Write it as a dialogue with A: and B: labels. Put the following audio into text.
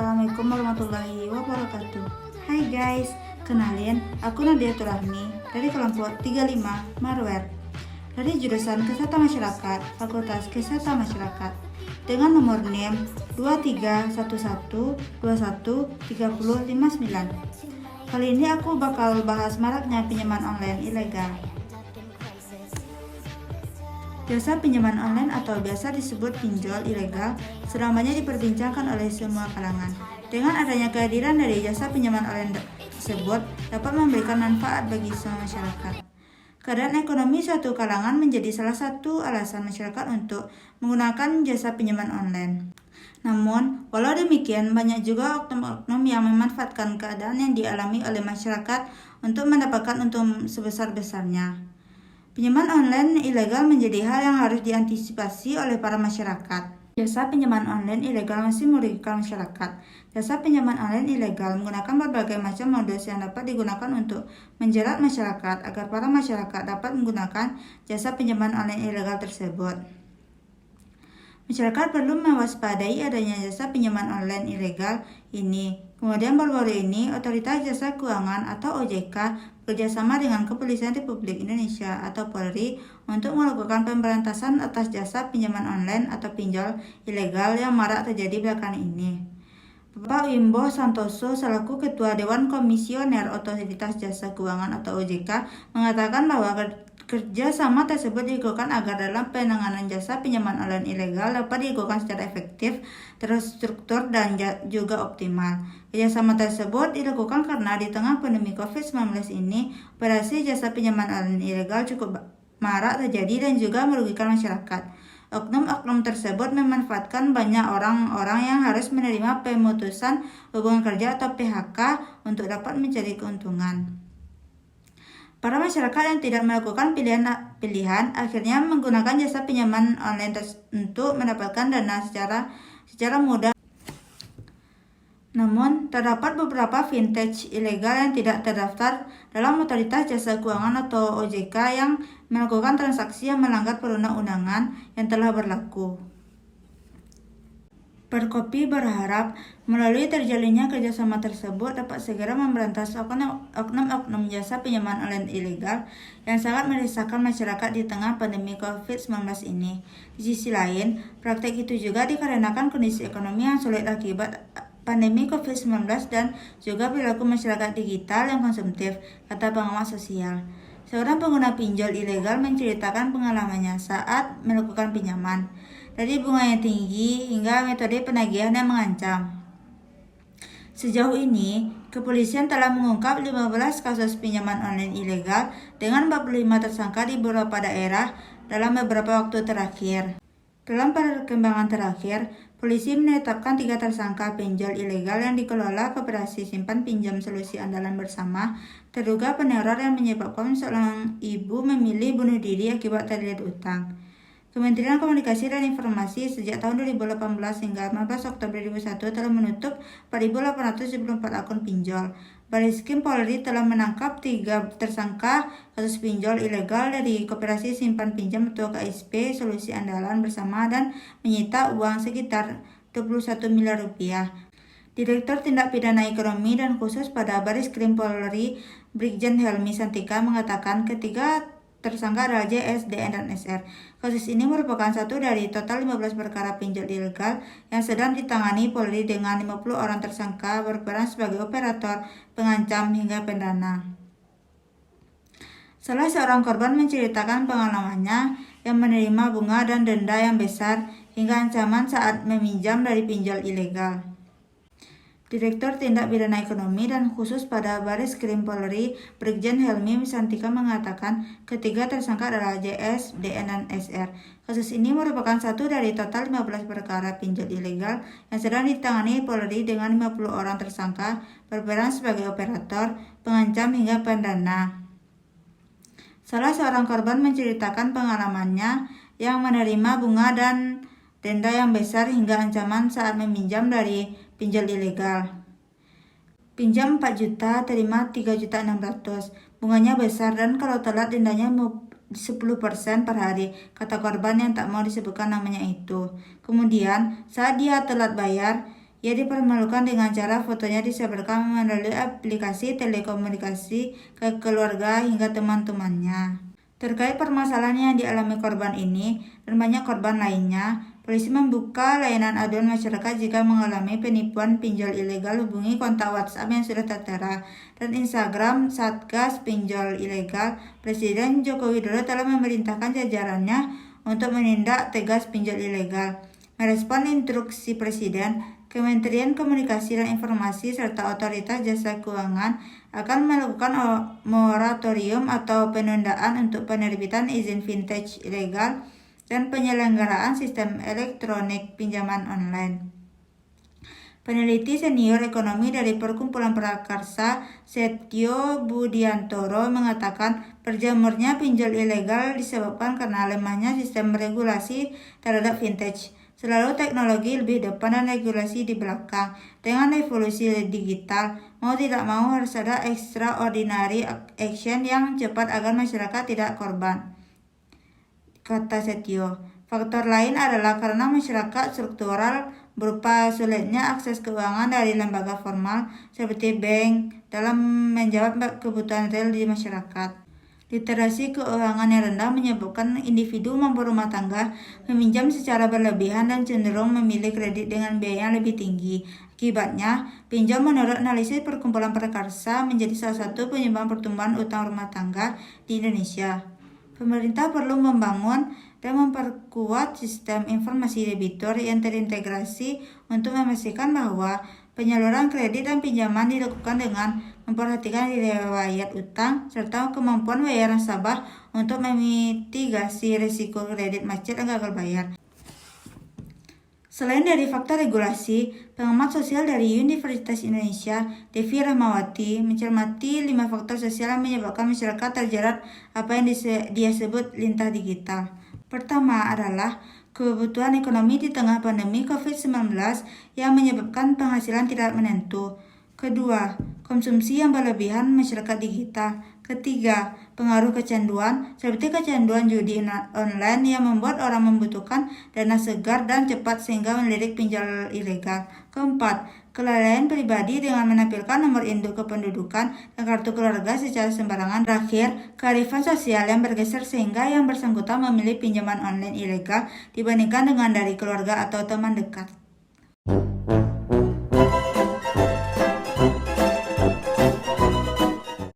A: Assalamualaikum warahmatullahi wabarakatuh. Hai guys, kenalin aku Nadia Turahmi dari kelompok 35 Marwer dari jurusan Kesehatan Masyarakat, Fakultas Kesehatan Masyarakat dengan nomor NIM 2311213059. Kali ini aku bakal bahas maraknya pinjaman online ilegal. Jasa pinjaman online atau biasa disebut pinjol ilegal sedang banyak diperbincangkan oleh semua kalangan. Dengan adanya kehadiran dari jasa pinjaman online tersebut dapat memberikan manfaat bagi semua masyarakat. Keadaan ekonomi suatu kalangan menjadi salah satu alasan masyarakat untuk menggunakan jasa pinjaman online. Namun, walau demikian, banyak juga oknum-oknum yang memanfaatkan keadaan yang dialami oleh masyarakat untuk mendapatkan untung sebesar-besarnya. Pinjaman online ilegal menjadi hal yang harus diantisipasi oleh para masyarakat. Jasa pinjaman online ilegal masih merugikan masyarakat. Jasa pinjaman online ilegal menggunakan berbagai macam modus yang dapat digunakan untuk menjerat masyarakat agar para masyarakat dapat menggunakan jasa pinjaman online ilegal tersebut. Masyarakat perlu mewaspadai adanya jasa pinjaman online ilegal ini. Kemudian baru-baru ini, Otoritas Jasa Keuangan atau OJK bekerjasama dengan Kepolisian Republik Indonesia atau Polri untuk melakukan pemberantasan atas jasa pinjaman online atau pinjol ilegal yang marak terjadi belakangan ini. Bapak Wimbo Santoso selaku Ketua Dewan Komisioner Otoritas Jasa Keuangan atau OJK mengatakan bahwa kerjasama tersebut dilakukan agar dalam penanganan jasa pinjaman online ilegal dapat dilakukan secara efektif, terstruktur, dan juga optimal. Kerjasama tersebut dilakukan karena di tengah pandemi COVID-19 ini, operasi jasa pinjaman online ilegal cukup marak terjadi dan juga merugikan masyarakat. Oknum-oknum tersebut memanfaatkan banyak orang-orang yang harus menerima pemutusan hubungan kerja atau PHK untuk dapat mencari keuntungan. Para masyarakat yang tidak melakukan pilihan akhirnya menggunakan jasa pinjaman online untuk mendapatkan dana secara mudah. Namun, terdapat beberapa vintage ilegal yang tidak terdaftar dalam Otoritas Jasa Keuangan atau OJK yang melakukan transaksi yang melanggar perundang-undangan yang telah berlaku. Perkopi berharap melalui terjalinnya kerjasama tersebut dapat segera memberantas oknum-oknum jasa pinjaman online ilegal yang sangat meresahkan masyarakat di tengah pandemi COVID-19 ini. Di sisi lain, praktek itu juga dikarenakan kondisi ekonomi yang sulit akibat pandemi COVID-19 dan juga perilaku masyarakat digital yang konsumtif, kata pengamat sosial. Seorang pengguna pinjol ilegal menceritakan pengalamannya saat melakukan pinjaman, dari bunga yang tinggi hingga metode penagihan yang mengancam. Sejauh ini, kepolisian telah mengungkap 15 kasus pinjaman online ilegal dengan 45 tersangka di beberapa daerah dalam beberapa waktu terakhir. Dalam perkembangan terakhir, polisi menetapkan 3 tersangka pinjol ilegal yang dikelola Koperasi Simpan Pinjam Solusi Andalan Bersama, terduga peneror yang menyebabkan seorang ibu memilih bunuh diri akibat terlilit utang. Kementerian Komunikasi dan Informasi sejak tahun 2018 hingga 15 Oktober 2001 telah menutup 4.874 akun pinjol. Bareskrim Polri telah menangkap 3 tersangka kasus pinjol ilegal dari Koperasi Simpan Pinjam atau KSP Solusi Andalan Bersama dan menyita uang sekitar 21 miliar rupiah. Direktur Tindak Pidana Ekonomi dan Khusus pada Bareskrim Polri, Brigjen Helmi Santika mengatakan ketiga tersangka adalah JS, DN, dan SR. Kasus ini merupakan satu dari total 15 perkara pinjol ilegal yang sedang ditangani Polri dengan 50 orang tersangka berperan sebagai operator, pengancam, hingga pendana. Salah seorang korban menceritakan pengalamannya yang menerima bunga dan denda yang besar hingga ancaman saat meminjam dari pinjol ilegal. Direktur Tindak Pidana Ekonomi dan Khusus pada Bareskrim Polri, Brigjen Helmi Santika mengatakan ketiga tersangka adalah JS, DN, dan SR. Kasus ini merupakan satu dari total 15 perkara pinjol ilegal yang sedang ditangani Polri dengan 50 orang tersangka berperan sebagai operator, pengancam, hingga pendana. Salah seorang korban menceritakan pengalamannya yang menerima bunga dan denda yang besar hingga ancaman saat meminjam dari pinjol ilegal. Pinjam 4 juta, terima 3.600.000. Bunganya besar dan kalau telat dendanya 10% per hari, kata korban yang tak mau disebutkan namanya itu. Kemudian, saat dia telat bayar, Ia dipermalukan dengan cara fotonya disebarkan melalui aplikasi telekomunikasi ke keluarga hingga teman-temannya. Terkait permasalahan yang dialami korban ini dan banyak korban lainnya, polisi membuka layanan aduan masyarakat jika mengalami penipuan pinjol ilegal. Hubungi kontak WhatsApp yang sudah tertera dan Instagram Satgas Pinjol Ilegal. Presiden Joko Widodo telah memerintahkan jajarannya untuk menindak tegas pinjol ilegal. Merespon instruksi Presiden, Kementerian Komunikasi dan Informasi serta Otoritas Jasa Keuangan akan melakukan moratorium atau penundaan untuk penerbitan izin vintage ilegal dan penyelenggaraan sistem elektronik pinjaman online. Peneliti senior ekonomi dari Perkumpulan Prakarsa, Setio Budiantoro, mengatakan berjamurnya pinjol ilegal disebabkan karena lemahnya sistem regulasi terhadap vintage. Selalu teknologi lebih depan dan regulasi di belakang. Dengan evolusi digital, mau tidak mau harus ada extraordinary action yang cepat agar masyarakat tidak korban, kata Setio. Faktor lain adalah karena masyarakat struktural berupa sulitnya akses keuangan dari lembaga formal seperti bank dalam menjawab kebutuhan real di masyarakat. Literasi keuangan yang rendah menyebabkan individu mampu rumah tangga meminjam secara berlebihan dan cenderung memilih kredit dengan biaya yang lebih tinggi. Akibatnya, pinjam menurut analisis Perkumpulan Prakarsa menjadi salah satu penyebab pertumbuhan utang rumah tangga di Indonesia. Pemerintah perlu membangun dan memperkuat sistem informasi debitur yang terintegrasi untuk memastikan bahwa penyaluran kredit dan pinjaman dilakukan dengan memperhatikan riwayat utang serta kemampuan bayar nasabah untuk memitigasi risiko kredit macet dan gagal bayar. Selain dari faktor regulasi, pengamat sosial dari Universitas Indonesia, Devi Rahmawati, mencermati 5 faktor sosial yang menyebabkan masyarakat terjerat apa yang dia sebut lintah digital. Pertama adalah kebutuhan ekonomi di tengah pandemi COVID-19 yang menyebabkan penghasilan tidak menentu. Kedua, konsumsi yang berlebihan masyarakat digital. Ketiga, pengaruh kecanduan, seperti kecanduan judi online yang membuat orang membutuhkan dana segar dan cepat sehingga melirik pinjol ilegal. Keempat, kelalaian pribadi dengan menampilkan nomor induk kependudukan dan kartu keluarga secara sembarangan. Terakhir, kearifan sosial yang bergeser sehingga yang bersangkutan memilih pinjaman online ilegal dibandingkan dengan dari keluarga atau teman dekat.